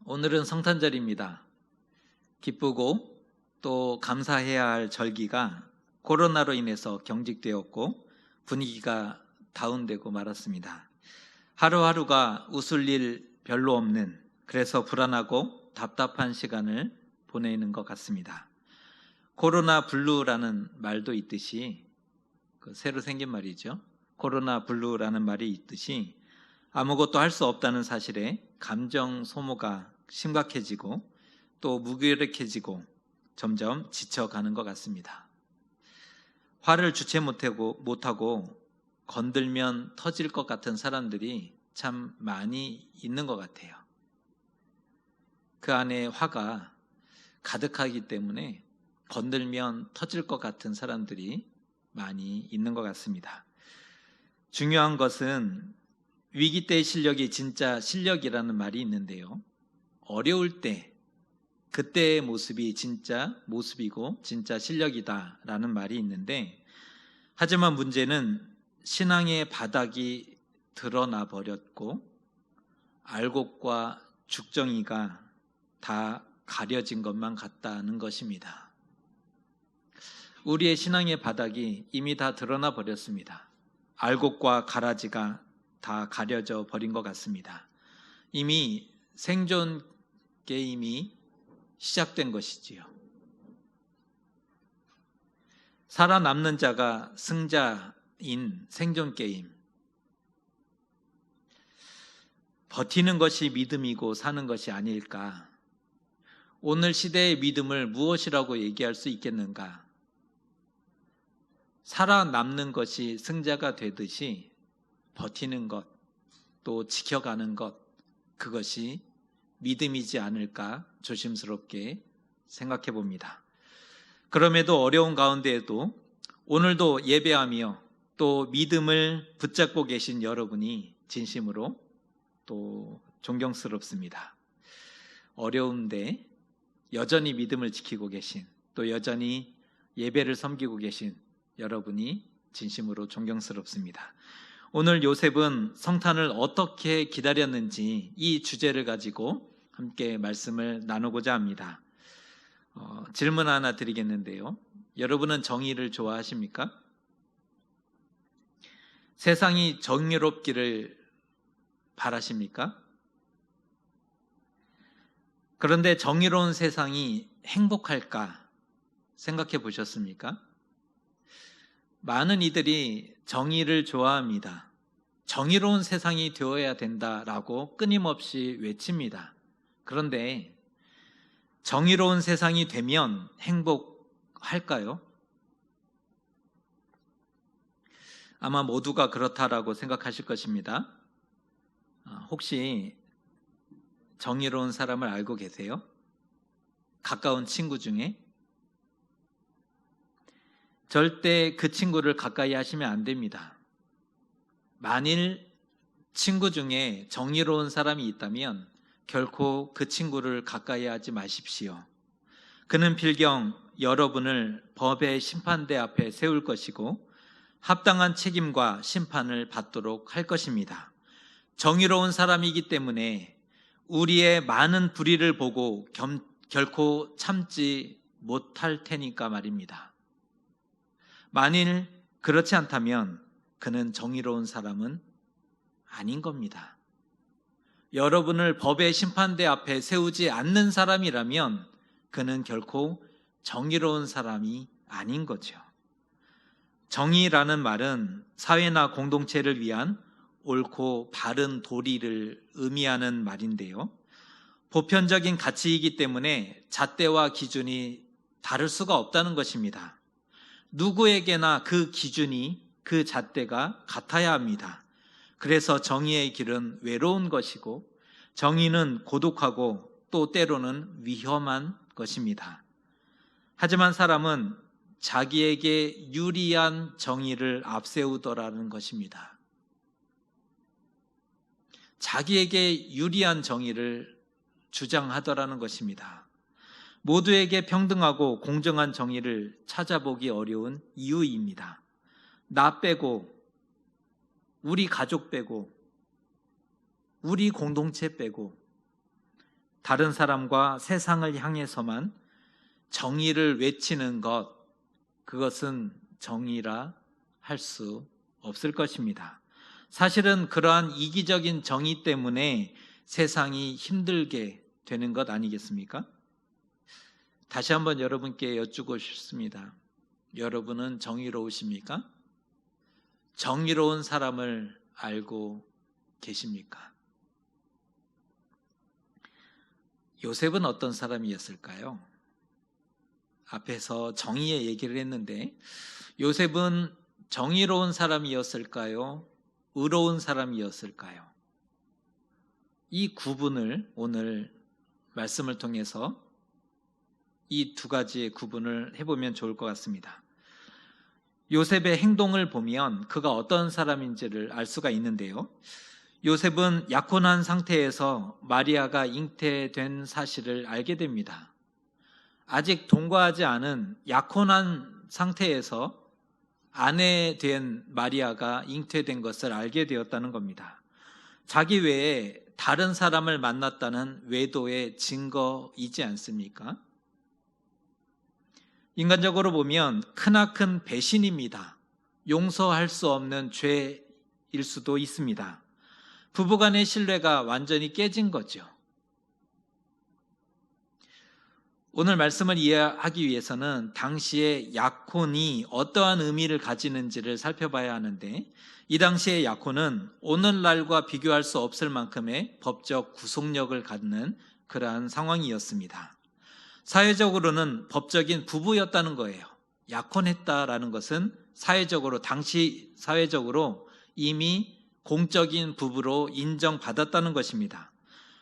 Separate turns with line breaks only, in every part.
오늘은 성탄절입니다. 기쁘고 또 감사해야 할 절기가 코로나로 인해서 경직되었고 분위기가 다운되고 말았습니다. 하루하루가 웃을 일 별로 없는, 그래서 불안하고 답답한 시간을 보내는 것 같습니다. 코로나 블루라는 말도 있듯이, 새로 생긴 말이죠. 코로나 블루라는 말이 있듯이 아무것도 할 수 없다는 사실에 감정 소모가 심각해지고 또 무기력해지고 점점 지쳐가는 것 같습니다. 화를 주체 못하고 건들면 터질 것 같은 사람들이 참 많이 있는 것 같아요. 그 안에 화가 가득하기 때문에 건들면 터질 것 같은 사람들이 많이 있는 것 같습니다. 중요한 것은 위기 때의 실력이 진짜 실력이라는 말이 있는데요. 어려울 때, 그때의 모습이 진짜 모습이고 진짜 실력이다라는 말이 있는데, 하지만 문제는 신앙의 바닥이 드러나 버렸고 알곡과 죽정이가 다 가려진 것만 같다는 것입니다. 우리의 신앙의 바닥이 이미 다 드러나 버렸습니다. 알곡과 가라지가 다 가려져 버린 것 같습니다. 이미 생존 게임이 시작된 것이지요. 살아남는 자가 승자인 생존 게임. 버티는 것이 믿음이고 사는 것이 아닐까? 오늘 시대의 믿음을 무엇이라고 얘기할 수 있겠는가? 살아남는 것이 승자가 되듯이 버티는 것, 또 지켜가는 것, 그것이 믿음이지 않을까 조심스럽게 생각해 봅니다. 그럼에도 어려운 가운데에도 오늘도 예배하며 또 믿음을 붙잡고 계신 여러분이 진심으로 또 존경스럽습니다. 어려운데 여전히 믿음을 지키고 계신, 또 여전히 예배를 섬기고 계신 여러분이 진심으로 존경스럽습니다. 오늘 요셉은 성탄을 어떻게 기다렸는지 이 주제를 가지고 함께 말씀을 나누고자 합니다. 질문 하나 드리겠는데요. 여러분은 정의를 좋아하십니까? 세상이 정의롭기를 바라십니까? 그런데 정의로운 세상이 행복할까 생각해 보셨습니까? 많은 이들이 정의를 좋아합니다. 정의로운 세상이 되어야 된다라고 끊임없이 외칩니다. 그런데 정의로운 세상이 되면 행복할까요? 아마 모두가 그렇다라고 생각하실 것입니다. 혹시 정의로운 사람을 알고 계세요? 가까운 친구 중에? 절대 그 친구를 가까이 하시면 안 됩니다. 만일 친구 중에 정의로운 사람이 있다면 결코 그 친구를 가까이 하지 마십시오. 그는 필경 여러분을 법의 심판대 앞에 세울 것이고 합당한 책임과 심판을 받도록 할 것입니다. 정의로운 사람이기 때문에 우리의 많은 불의를 보고 결코 참지 못할 테니까 말입니다. 만일 그렇지 않다면 그는 정의로운 사람은 아닌 겁니다. 여러분을 법의 심판대 앞에 세우지 않는 사람이라면 그는 결코 정의로운 사람이 아닌 거죠. 정의라는 말은 사회나 공동체를 위한 옳고 바른 도리를 의미하는 말인데요. 보편적인 가치이기 때문에 잣대와 기준이 다를 수가 없다는 것입니다. 누구에게나 그 기준이, 그 잣대가 같아야 합니다. 그래서 정의의 길은 외로운 것이고 정의는 고독하고 또 때로는 위험한 것입니다. 하지만 사람은 자기에게 유리한 정의를 앞세우더라는 것입니다. 자기에게 유리한 정의를 주장하더라는 것입니다. 모두에게 평등하고 공정한 정의를 찾아보기 어려운 이유입니다. 나 빼고, 우리 가족 빼고, 우리 공동체 빼고 다른 사람과 세상을 향해서만 정의를 외치는 것, 그것은 정의라 할 수 없을 것입니다. 사실은 그러한 이기적인 정의 때문에 세상이 힘들게 되는 것 아니겠습니까? 다시 한번 여러분께 여쭙고 싶습니다. 여러분은 정의로우십니까? 정의로운 사람을 알고 계십니까? 요셉은 어떤 사람이었을까요? 앞에서 정의의 얘기를 했는데 요셉은 정의로운 사람이었을까요? 의로운 사람이었을까요? 이 구분을 오늘 말씀을 통해서 이 두 가지의 구분을 해보면 좋을 것 같습니다. 요셉의 행동을 보면 그가 어떤 사람인지를 알 수가 있는데요. 요셉은 약혼한 상태에서 마리아가 잉태된 사실을 알게 됩니다. 아직 동거하지 않은 약혼한 상태에서 아내 된 마리아가 잉태된 것을 알게 되었다는 겁니다. 자기 외에 다른 사람을 만났다는 외도의 증거이지 않습니까? 인간적으로 보면 크나큰 배신입니다. 용서할 수 없는 죄일 수도 있습니다. 부부간의 신뢰가 완전히 깨진 거죠. 오늘 말씀을 이해하기 위해서는 당시의 약혼이 어떠한 의미를 가지는지를 살펴봐야 하는데, 이 당시의 약혼은 오늘날과 비교할 수 없을 만큼의 법적 구속력을 갖는 그러한 상황이었습니다. 사회적으로는 법적인 부부였다는 거예요. 약혼했다라는 것은 당시 사회적으로 이미 공적인 부부로 인정받았다는 것입니다.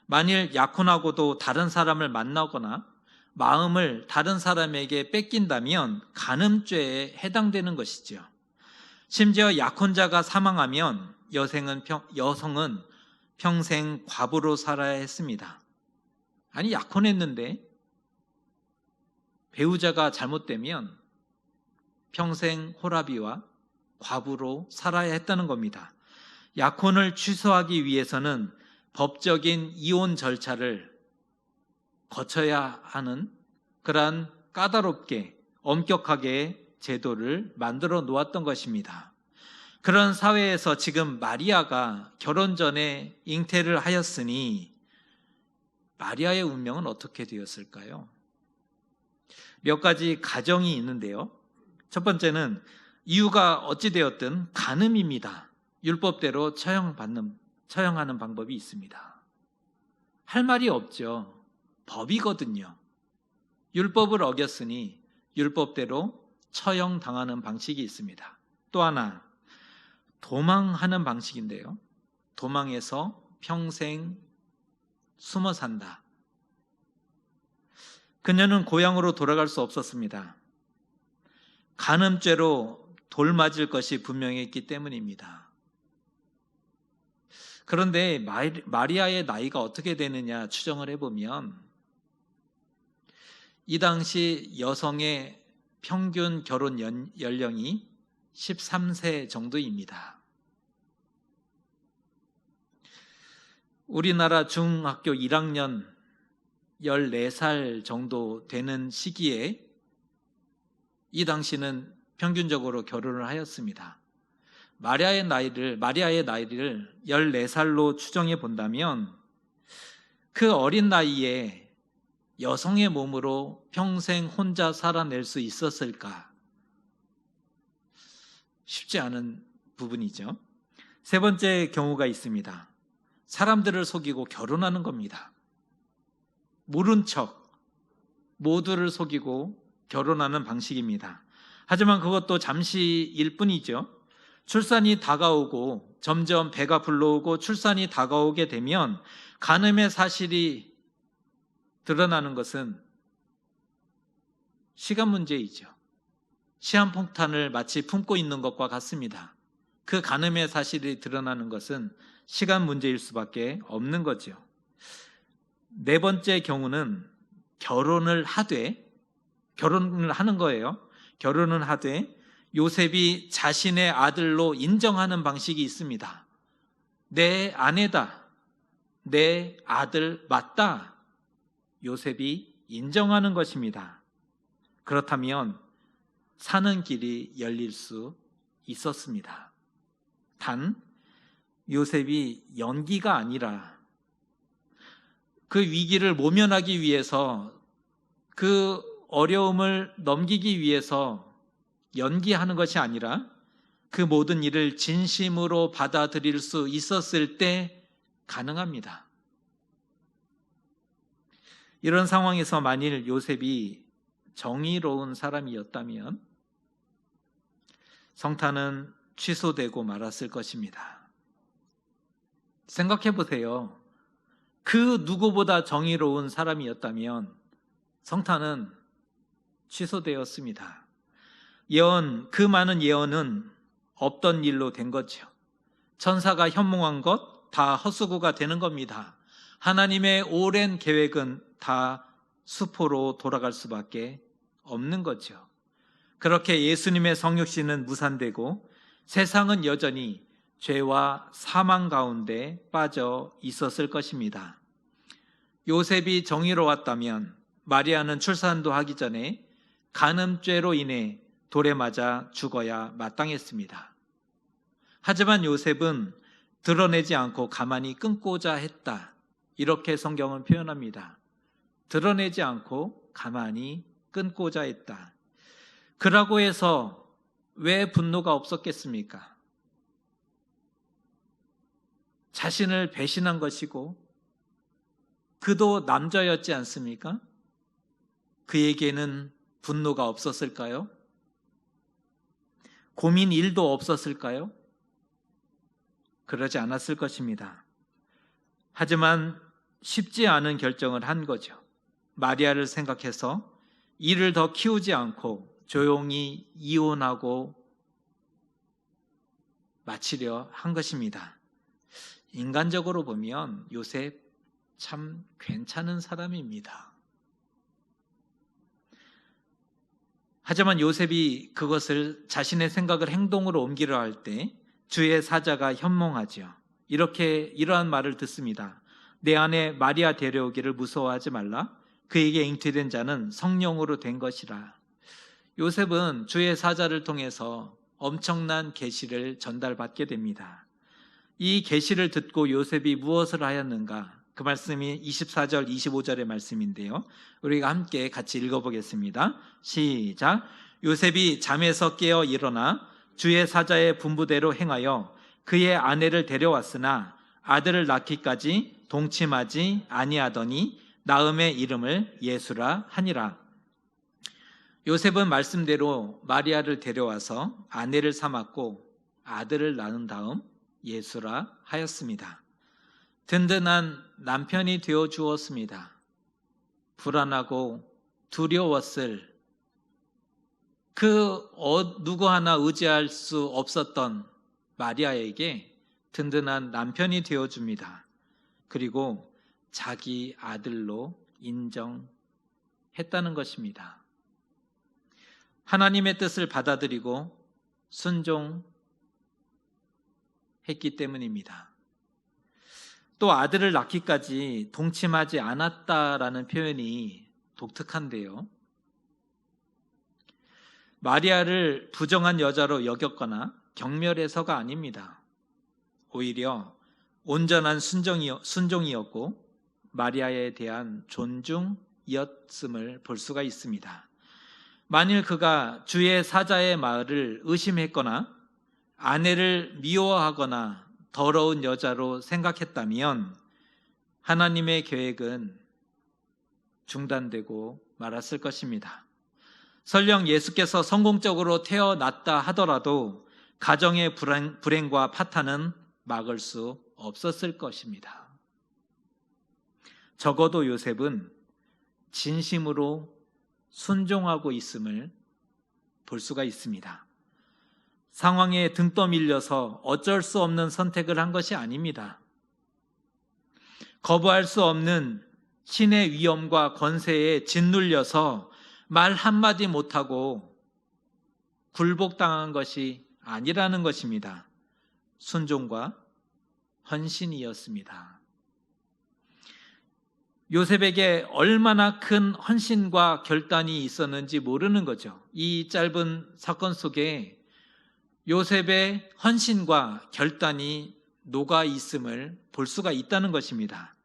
만일 약혼하고도 다른 사람을 만나거나 마음을 다른 사람에게 뺏긴다면 간음죄에 해당되는 것이죠. 심지어 약혼자가 사망하면 여성은 평생 과부로 살아야 했습니다. 아니, 약혼했는데 배우자가 잘못되면 평생 호라비와 과부로 살아야 했다는 겁니다. 약혼을 취소하기 위해서는 법적인 이혼 절차를 거쳐야 하는 그러한 까다롭게 엄격하게 제도를 만들어 놓았던 것입니다. 그런 사회에서 지금 마리아가 결혼 전에 잉태를 하였으니 마리아의 운명은 어떻게 되었을까요? 몇 가지 가정이 있는데요. 첫 번째는 이유가 어찌되었든 간음입니다. 율법대로 처형하는 방법이 있습니다. 할 말이 없죠. 법이거든요. 율법을 어겼으니 율법대로 처형당하는 방식이 있습니다. 또 하나, 도망하는 방식인데요. 도망해서 평생 숨어 산다. 그녀는 고향으로 돌아갈 수 없었습니다. 간음죄로 돌 맞을 것이 분명했기 때문입니다. 그런데 마리아의 나이가 어떻게 되느냐 추정을 해보면 이 당시 여성의 평균 결혼 연령이 13세 정도입니다. 우리나라 중학교 1학년 14살 정도 되는 시기에 이 당시는 평균적으로 결혼을 하였습니다. 마리아의 나이를 14살로 추정해 본다면 그 어린 나이에 여성의 몸으로 평생 혼자 살아낼 수 있었을까? 쉽지 않은 부분이죠. 세 번째 경우가 있습니다. 사람들을 속이고 결혼하는 겁니다. 모른 척 모두를 속이고 결혼하는 방식입니다. 하지만 그것도 잠시일 뿐이죠. 출산이 다가오고 점점 배가 불러오고 출산이 다가오게 되면 간음의 사실이 드러나는 것은 시간 문제이죠. 시한폭탄을 마치 품고 있는 것과 같습니다. 그 간음의 사실이 드러나는 것은 시간 문제일 수밖에 없는 거죠. 네 번째 경우는 결혼을 하는 거예요. 결혼을 하되 요셉이 자신의 아들로 인정하는 방식이 있습니다. 내 아내다, 내 아들 맞다, 요셉이 인정하는 것입니다. 그렇다면 사는 길이 열릴 수 있었습니다. 단 요셉이 연기가 아니라 그 위기를 모면하기 위해서, 그 어려움을 넘기기 위해서 연기하는 것이 아니라 그 모든 일을 진심으로 받아들일 수 있었을 때 가능합니다. 이런 상황에서 만일 요셉이 정의로운 사람이었다면 성탄은 취소되고 말았을 것입니다. 생각해 보세요. 그 누구보다 정의로운 사람이었다면 성탄은 취소되었습니다. 그 많은 예언은 없던 일로 된 거죠. 천사가 현몽한 것 다 헛수고가 되는 겁니다. 하나님의 오랜 계획은 다 수포로 돌아갈 수밖에 없는 거죠. 그렇게 예수님의 성육신은 무산되고 세상은 여전히 죄와 사망 가운데 빠져 있었을 것입니다. 요셉이 정의로웠다면 마리아는 출산도 하기 전에 간음죄로 인해 돌에 맞아 죽어야 마땅했습니다. 하지만 요셉은 드러내지 않고 가만히 끊고자 했다. 이렇게 성경은 표현합니다. 드러내지 않고 가만히 끊고자 했다. 그라고 해서 왜 분노가 없었겠습니까? 자신을 배신한 것이고 그도 남자였지 않습니까? 그에게는 분노가 없었을까요? 고민 1도 없었을까요? 그러지 않았을 것입니다. 하지만 쉽지 않은 결정을 한 거죠. 마리아를 생각해서 이를 더 키우지 않고 조용히 이혼하고 마치려 한 것입니다. 인간적으로 보면 요셉 참 괜찮은 사람입니다. 하지만 요셉이 그것을 자신의 생각을 행동으로 옮기려 할 때 주의 사자가 현몽하죠. 이러한 말을 듣습니다. 내 안에 마리아 데려오기를 무서워하지 말라. 그에게 잉태된 자는 성령으로 된 것이라. 요셉은 주의 사자를 통해서 엄청난 계시를 전달받게 됩니다. 이 계시를 듣고 요셉이 무엇을 하였는가? 그 말씀이 24절, 25절의 말씀인데요. 우리가 함께 같이 읽어보겠습니다. 시작. 요셉이 잠에서 깨어 일어나 주의 사자의 분부대로 행하여 그의 아내를 데려왔으나 아들을 낳기까지 동침하지 아니하더니 낳음의 이름을 예수라 하니라. 요셉은 말씀대로 마리아를 데려와서 아내를 삼았고 아들을 낳은 다음 예수라 하였습니다. 든든한 남편이 되어 주었습니다. 불안하고 두려웠을 누구 하나 의지할 수 없었던 마리아에게 든든한 남편이 되어줍니다. 그리고 자기 아들로 인정했다는 것입니다. 하나님의 뜻을 받아들이고 순종했기 때문입니다. 또 아들을 낳기까지 동침하지 않았다라는 표현이 독특한데요. 마리아를 부정한 여자로 여겼거나 경멸해서가 아닙니다. 오히려 온전한 순종이었고 마리아에 대한 존중이었음을 볼 수가 있습니다. 만일 그가 주의 사자의 말을 의심했거나 아내를 미워하거나 더러운 여자로 생각했다면 하나님의 계획은 중단되고 말았을 것입니다. 설령 예수께서 성공적으로 태어났다 하더라도 가정의 불행과 파탄은 막을 수 없었을 것입니다. 적어도 요셉은 진심으로 순종하고 있음을 볼 수가 있습니다. 상황에 등 떠밀려서 어쩔 수 없는 선택을 한 것이 아닙니다. 거부할 수 없는 신의 위엄과 권세에 짓눌려서 말 한마디 못하고 굴복당한 것이 아니라는 것입니다. 순종과 헌신이었습니다. 요셉에게 얼마나 큰 헌신과 결단이 있었는지 모르는 거죠. 이 짧은 사건 속에 요셉의 헌신과 결단이 녹아 있음을 볼 수가 있다는 것입니다.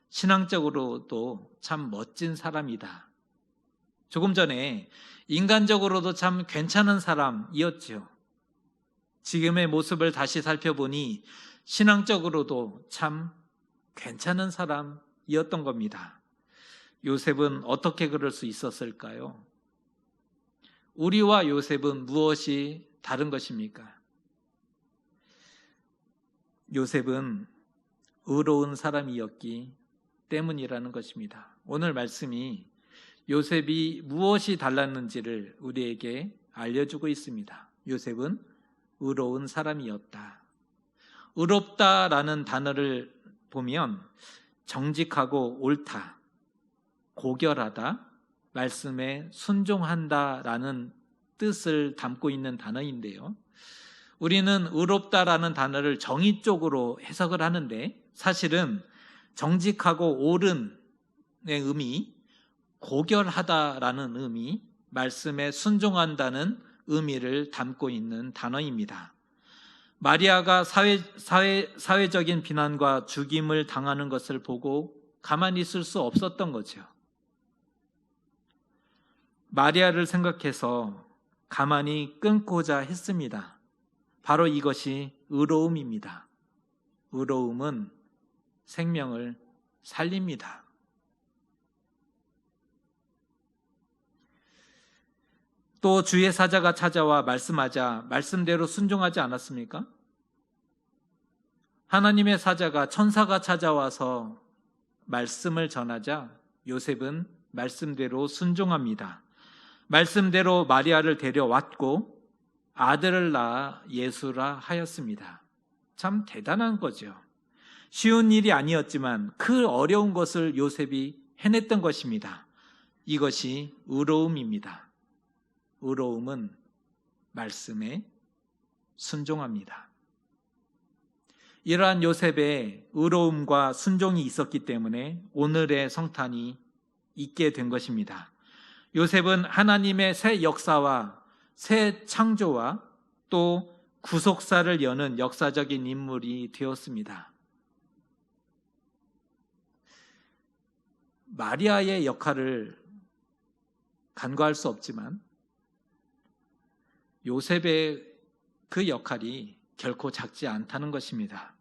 신앙적으로도 참 멋진 사람이다. 조금 전에 인간적으로도 참 괜찮은 사람이었죠. 지금의 모습을 다시 살펴보니 신앙적으로도 참 괜찮은 사람이었던 겁니다. 요셉은 어떻게 그럴 수 있었을까요? 우리와 요셉은 무엇이 다른 것입니까? 요셉은 의로운 사람이었기 때문이라는 것입니다. 오늘 말씀이 요셉이 무엇이 달랐는지를 우리에게 알려주고 있습니다. 요셉은 의로운 사람이었다. 의롭다라는 단어를 보면 정직하고 옳다, 고결하다, 말씀에 순종한다라는 뜻을 담고 있는 단어인데요. 우리는 의롭다라는 단어를 정의 쪽으로 해석을 하는데 사실은 정직하고 옳은의 의미, 고결하다라는 의미, 말씀에 순종한다는 의미를 담고 있는 단어입니다. 마리아가 사회적인 비난과 죽임을 당하는 것을 보고 가만히 있을 수 없었던 거죠. 마리아를 생각해서 가만히 끊고자 했습니다. 바로 이것이 의로움입니다. 의로움은 생명을 살립니다. 또 주의 사자가 찾아와 말씀하자 말씀대로 순종하지 않았습니까? 하나님의 사자가 천사가 찾아와서 말씀을 전하자 요셉은 말씀대로 순종합니다. 말씀대로 마리아를 데려왔고 아들을 낳아 예수라 하였습니다. 참 대단한 거죠. 쉬운 일이 아니었지만 그 어려운 것을 요셉이 해냈던 것입니다. 이것이 의로움입니다. 의로움은 말씀에 순종합니다. 이러한 요셉의 의로움과 순종이 있었기 때문에 오늘의 성탄이 있게 된 것입니다. 요셉은 하나님의 새 역사와 새 창조와 또 구속사를 여는 역사적인 인물이 되었습니다. 마리아의 역할을 간과할 수 없지만 요셉의 그 역할이 결코 작지 않다는 것입니다.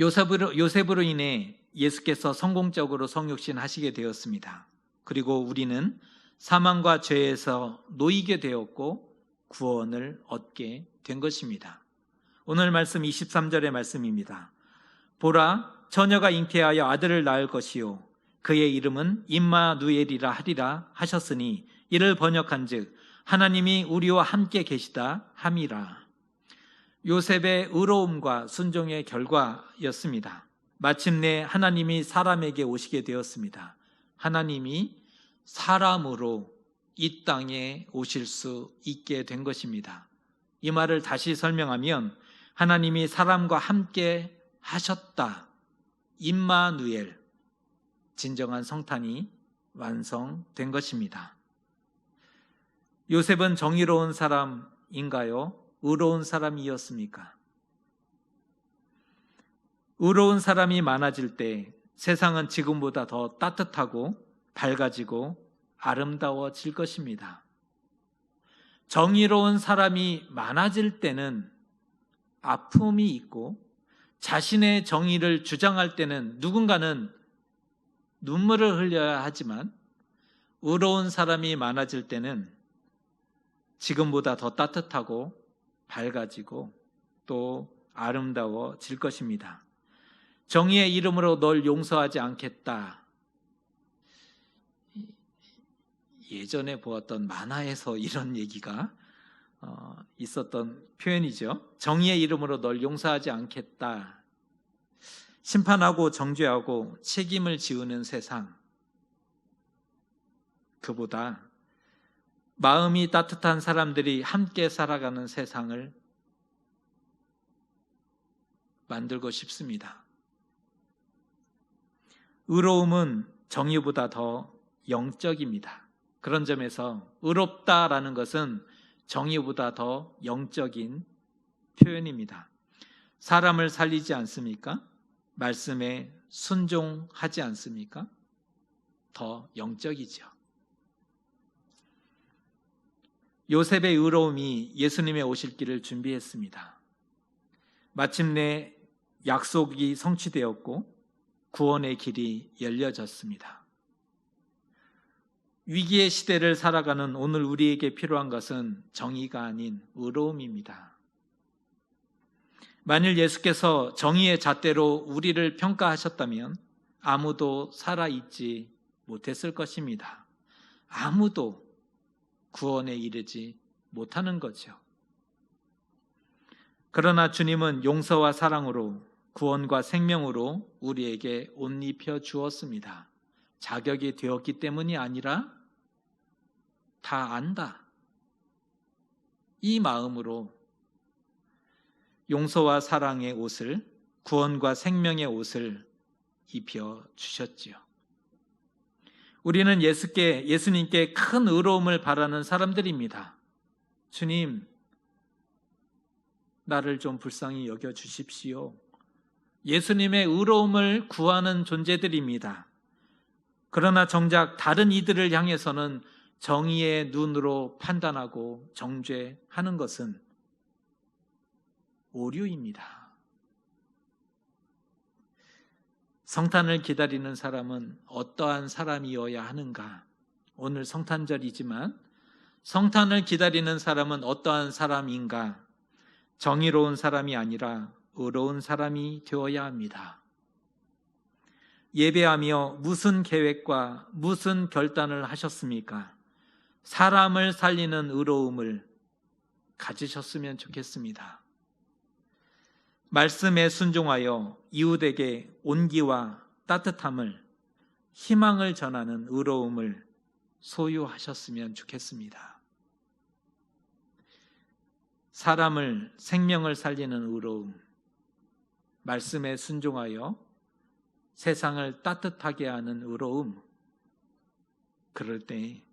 요셉으로 인해 예수께서 성공적으로 성육신 하시게 되었습니다. 그리고 우리는 사망과 죄에서 놓이게 되었고 구원을 얻게 된 것입니다. 오늘 말씀 23절의 말씀입니다. 보라, 처녀가 잉태하여 아들을 낳을 것이요 그의 이름은 임마누엘이라 하리라 하셨으니 이를 번역한즉 하나님이 우리와 함께 계시다 함이라. 요셉의 의로움과 순종의 결과였습니다. 마침내 하나님이 사람에게 오시게 되었습니다. 하나님이 사람으로 이 땅에 오실 수 있게 된 것입니다. 이 말을 다시 설명하면 하나님이 사람과 함께 하셨다. 임마누엘, 진정한 성탄이 완성된 것입니다. 요셉은 정의로운 사람인가요? 의로운 사람이었습니까? 의로운 사람이 많아질 때 세상은 지금보다 더 따뜻하고 밝아지고 아름다워질 것입니다. 정의로운 사람이 많아질 때는 아픔이 있고 자신의 정의를 주장할 때는 누군가는 눈물을 흘려야 하지만 의로운 사람이 많아질 때는 지금보다 더 따뜻하고 밝아지고 또 아름다워질 것입니다. 정의의 이름으로 널 용서하지 않겠다. 예전에 보았던 만화에서 이런 얘기가 있었던 표현이죠. 정의의 이름으로 널 용서하지 않겠다. 심판하고 정죄하고 책임을 지우는 세상, 그보다 마음이 따뜻한 사람들이 함께 살아가는 세상을 만들고 싶습니다. 의로움은 정의보다 더 영적입니다. 그런 점에서 의롭다라는 것은 정의보다 더 영적인 표현입니다. 사람을 살리지 않습니까? 말씀에 순종하지 않습니까? 더 영적이죠. 요셉의 의로움이 예수님의 오실 길을 준비했습니다. 마침내 약속이 성취되었고 구원의 길이 열려졌습니다. 위기의 시대를 살아가는 오늘 우리에게 필요한 것은 정의가 아닌 의로움입니다. 만일 예수께서 정의의 잣대로 우리를 평가하셨다면 아무도 살아있지 못했을 것입니다. 아무도 구원에 이르지 못하는 거죠. 그러나 주님은 용서와 사랑으로 구원과 생명으로 우리에게 옷 입혀 주었습니다. 자격이 되었기 때문이 아니라 다 안다. 이 마음으로 용서와 사랑의 옷을, 구원과 생명의 옷을 입혀 주셨지요. 우리는 예수님께 큰 의로움을 바라는 사람들입니다. 주님, 나를 좀 불쌍히 여겨 주십시오. 예수님의 의로움을 구하는 존재들입니다. 그러나 정작 다른 이들을 향해서는 정의의 눈으로 판단하고 정죄하는 것은 오류입니다. 성탄을 기다리는 사람은 어떠한 사람이어야 하는가? 오늘 성탄절이지만 성탄을 기다리는 사람은 어떠한 사람인가? 정의로운 사람이 아니라 의로운 사람이 되어야 합니다. 예배하며 무슨 계획과 무슨 결단을 하셨습니까? 사람을 살리는 의로움을 가지셨으면 좋겠습니다. 말씀에 순종하여 이웃에게 온기와 따뜻함을, 희망을 전하는 의로움을 소유하셨으면 좋겠습니다. 사람을, 생명을 살리는 의로움, 말씀에 순종하여 세상을 따뜻하게 하는 의로움, 그럴 때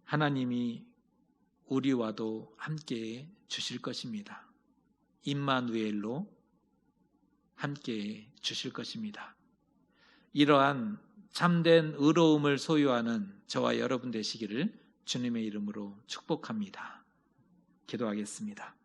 하나님이 우리와도 함께 주실 것입니다. 임마누엘로 함께 주실 것입니다. 이러한 참된 의로움을 소유하는 저와 여러분 되시기를 주님의 이름으로 축복합니다. 기도하겠습니다.